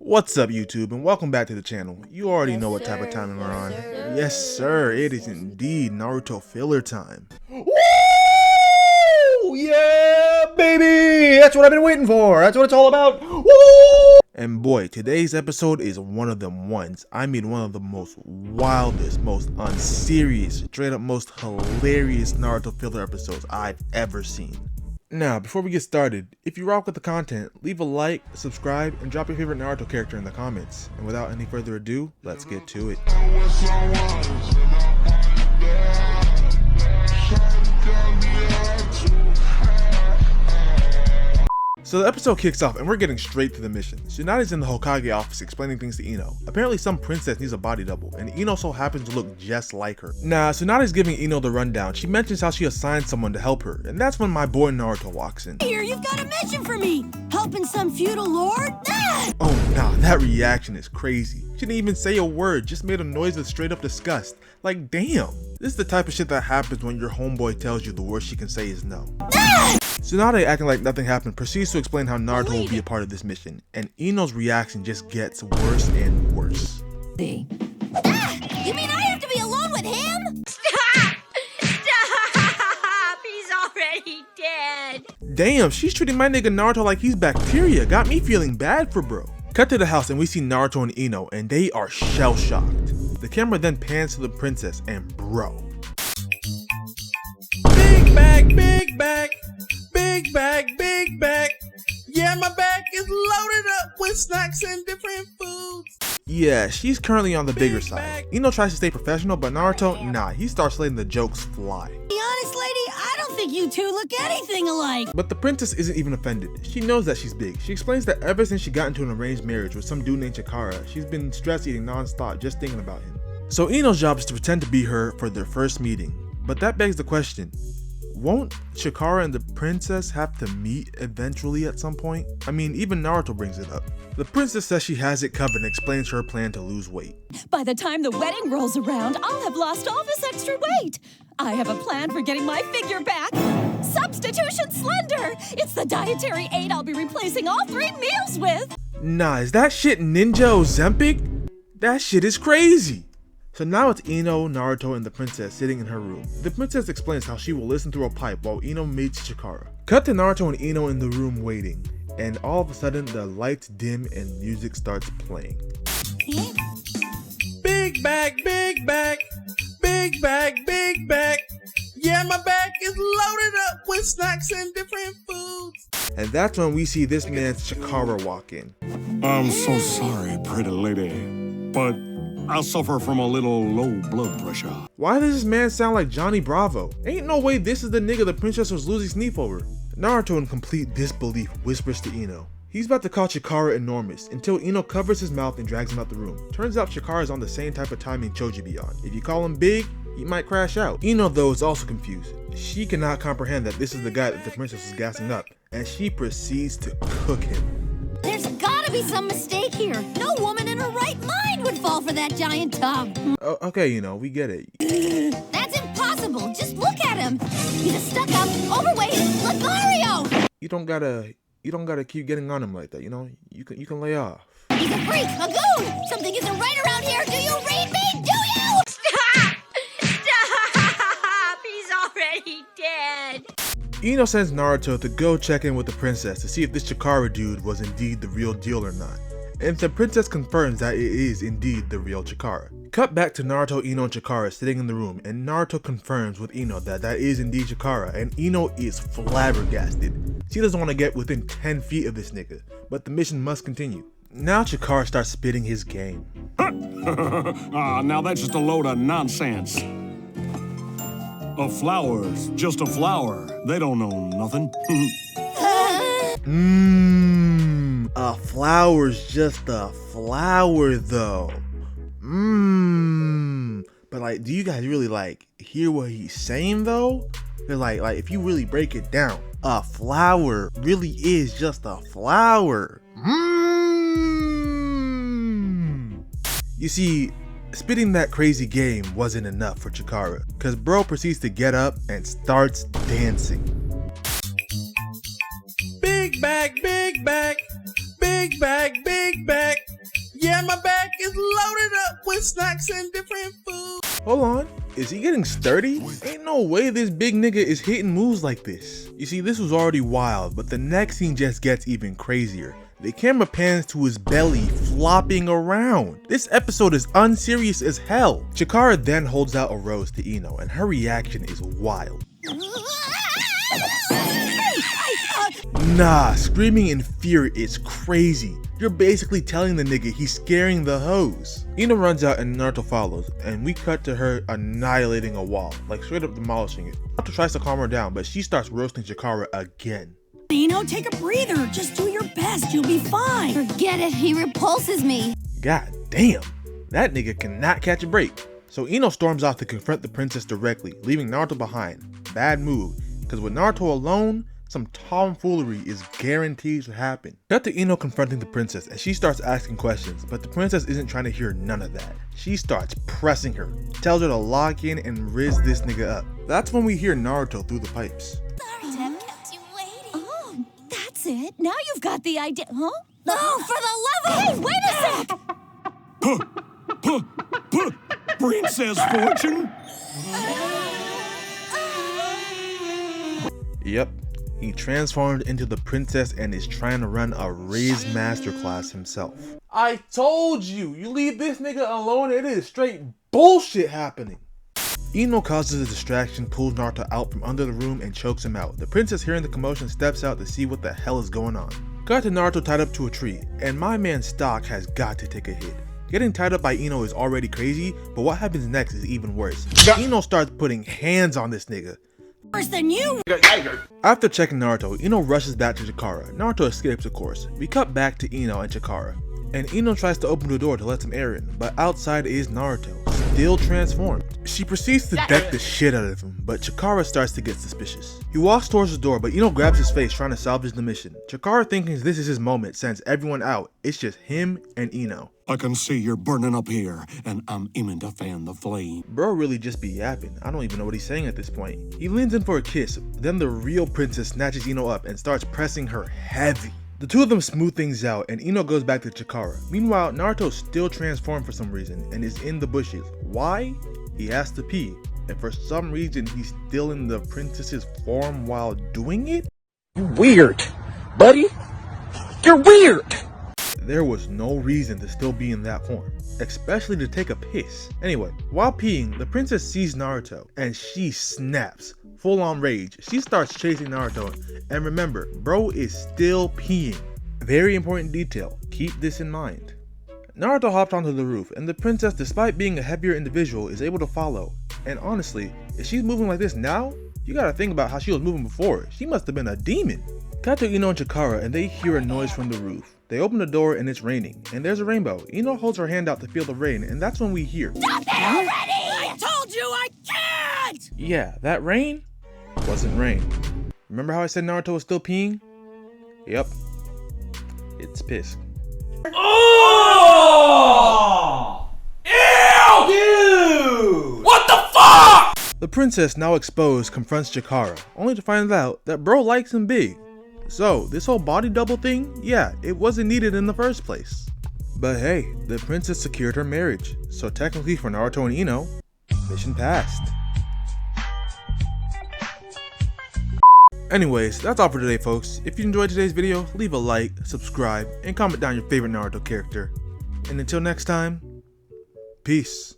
What's up, YouTube, and welcome back to the channel. You already know what type of timing we're on. Yes sir, it is indeed Naruto filler time. Woo! Yeah, baby! That's what I've been waiting for. That's what it's all about. Woo! And boy, today's episode is one of them ones. I mean, one of the most wildest, most unserious, straight up most hilarious Naruto filler episodes I've ever seen. Now, before we get started, if you rock with the content, leave a like, subscribe, and drop your favorite Naruto character in the comments. And without any further ado, let's get to it. So the episode kicks off and we're getting straight to the mission. Tsunade's in the Hokage office explaining things to Ino. Apparently some princess needs a body double and Ino so happens to look just like her. Now Tsunade's giving Ino the rundown. She mentions how she assigned someone to help her, and that's when my boy Naruto walks in. Here, you've got a mission for me! Helping some feudal lord? Ah! Oh nah, that reaction is crazy. She didn't even say a word, just made a noise of straight up disgust. Like damn. This is the type of shit that happens when your homeboy tells you the worst she can say is no. Ah! Tsunade, acting like nothing happened, proceeds to explain how Naruto will be a part of this mission, and Ino's reaction just gets worse and worse. Ah! You mean I have to be alone with him? Stop! Stop! He's already dead. Damn, she's treating my nigga Naruto like he's bacteria. Got me feeling bad for bro. Cut to the house and we see Naruto and Ino, and they are shell-shocked. The camera then pans to the princess and bro. Big bag, big bag. Big bag, big bag. Yeah, my bag is loaded up with snacks and different foods. Yeah, she's currently on the bigger side. Ino tries to stay professional, but Naruto, nah, he starts letting the jokes fly. Be honest, lady, I don't think you two look anything alike. But the princess isn't even offended. She knows that she's big. She explains that ever since she got into an arranged marriage with some dude named Chikara, she's been stress eating non-stop just thinking about him. So Ino's job is to pretend to be her for their first meeting. But that begs the question, won't Chikara and the princess have to meet eventually at some point? I mean, even Naruto brings it up. The princess says she has it covered and explains her plan to lose weight. By the time the wedding rolls around, I'll have lost all this extra weight. I have a plan for getting my figure back. Substitution Slender! It's the dietary aid I'll be replacing all 3 meals with. Nah, is that shit Ninja Ozempic? That shit is crazy. So now it's Ino, Naruto, and the princess sitting in her room. The princess explains how she will listen through a pipe while Ino meets Chikara. Cut to Naruto and Ino in the room waiting, and all of a sudden the lights dim and music starts playing. Big bag, big bag. Big bag, big bag. Yeah, my bag is loaded up with snacks and different foods. And that's when we see this man's Chikara walk in. I'm so sorry, pretty lady, but I suffer from a little low blood pressure. Why does this man sound like Johnny Bravo? Ain't no way this is the nigga the princess was losing sleep over. Naruto in complete disbelief whispers to Ino. He's about to call Chikara enormous until Ino covers his mouth and drags him out the room. Turns out Chikara is on the same type of timing Choji be on. If you call him big, he might crash out. Ino though is also confused. She cannot comprehend that this is the guy that the princess is gassing up, and she proceeds to cook him. There's gotta be some mistake here. No woman in her right mind would fall for that giant tub. Okay, Ino, we get it. That's impossible. Just look at him. He's a stuck-up, overweight Lothario. You don't gotta keep getting on him like that, you know? You can lay off. He's a freak, a goon. Something isn't right around here. Do you read me? Do you? Stop! Stop! He's already dead. Ino sends Naruto to go check in with the princess to see if this Chikara dude was indeed the real deal or not. And the princess confirms that it is indeed the real Chikara. Cut back to Naruto, Ino, and Chikara sitting in the room, and Naruto confirms with Ino that is indeed Chikara, and Ino is flabbergasted. She doesn't want to get within 10 feet of this nigga, but the mission must continue. Now Chikara starts spitting his game. Now that's just a load of nonsense. A flower's just a flower. They don't know nothing. A flower's just a flower though. But like, do you guys really like hear what he's saying though? They're like if you really break it down, a flower really is just a flower. You see, spitting that crazy game wasn't enough for Chikara, cause bro proceeds to get up and starts dancing. Big bag, big bag. Big bag, big bag. Yeah, my back is loaded up with snacks and different food. Hold on, is he getting sturdy? Ain't no way this big nigga is hitting moves like this. You see, this was already wild, but the next scene just gets even crazier. The camera pans to his belly flopping around. This episode is unserious as hell. Chikara then holds out a rose to Ino, and her reaction is wild. Nah, screaming in fear is crazy. You're basically telling the nigga he's scaring the hoes. Ino runs out and Naruto follows, and we cut to her annihilating a wall, like straight up demolishing it. Naruto tries to calm her down, but she starts roasting Chikara again. Ino, take a breather. Just do your best. You'll be fine. Forget it, he repulses me. God damn, that nigga cannot catch a break. So Ino storms off to confront the princess directly, leaving Naruto behind. Bad move, because with Naruto alone, some tomfoolery is guaranteed to happen. Cut to Ino confronting the princess and she starts asking questions, but the princess isn't trying to hear none of that. She starts pressing her, tells her to lock in and riz this nigga up. That's when we hear Naruto through the pipes. Sorry to have kept you waiting. Oh, that's it. Now you've got the idea. Huh? Oh, for the love of— Hey, wait a sec! Princess Fortune? Yep, he transformed into the princess and is trying to run a Riz masterclass himself. I told you, you leave this nigga alone, it is straight bullshit happening. Ino causes a distraction, pulls Naruto out from under the room and chokes him out. The princess, hearing the commotion, steps out to see what the hell is going on. Got to Naruto tied up to a tree, and my man's stock has got to take a hit. Getting tied up by Ino is already crazy, but what happens next is even worse. Ino starts putting hands on this nigga. Worse than you. After checking Naruto, Ino rushes back to Chikara. Naruto escapes, of course. We cut back to Ino and Chikara, and Ino tries to open the door to let some air in, but outside is Naruto, still transformed. She proceeds to deck the shit out of him, but Chikara starts to get suspicious. He walks towards the door, but Ino grabs his face trying to salvage the mission. Chikara, thinking this is his moment, sends everyone out. It's just him and Ino. I can see you're burning up here, and I'm aiming to fan the flame. Bro really just be yapping. I don't even know what he's saying at this point. He leans in for a kiss, then the real princess snatches Ino up and starts pressing her heavy. The two of them smooth things out and Ino goes back to Chikara. Meanwhile, Naruto's still transformed for some reason and is in the bushes. Why? He has to pee, and for some reason he's still in the princess's form while doing it? Weird, buddy. You're weird. There was no reason to still be in that form, especially to take a piss. Anyway, while peeing, the princess sees Naruto and she snaps. Full on rage. She starts chasing Naruto, and remember, bro is still peeing. Very important detail, keep this in mind. Naruto hopped onto the roof, and the princess, despite being a heavier individual, is able to follow. And honestly, if she's moving like this now, you gotta think about how she was moving before. She must have been a demon. Cut to Ino and Chikara, and they hear a noise from the roof. They open the door and it's raining, and there's a rainbow. Ino holds her hand out to feel the rain, and that's when we hear, Stop it already! I told you I can't! yeah, that rain wasn't rain. Remember how I said Naruto was still peeing? Yep, it's piss. Oh! Ew! Dude! What the fuck? The princess, now exposed, confronts Chikara, only to find out that bro likes him big. So, this whole body double thing, yeah, it wasn't needed in the first place. But hey, the princess secured her marriage, so technically for Naruto and Ino, mission passed. Anyways, that's all for today, folks. If you enjoyed today's video, leave a like, subscribe, and comment down your favorite Naruto character. And until next time, peace.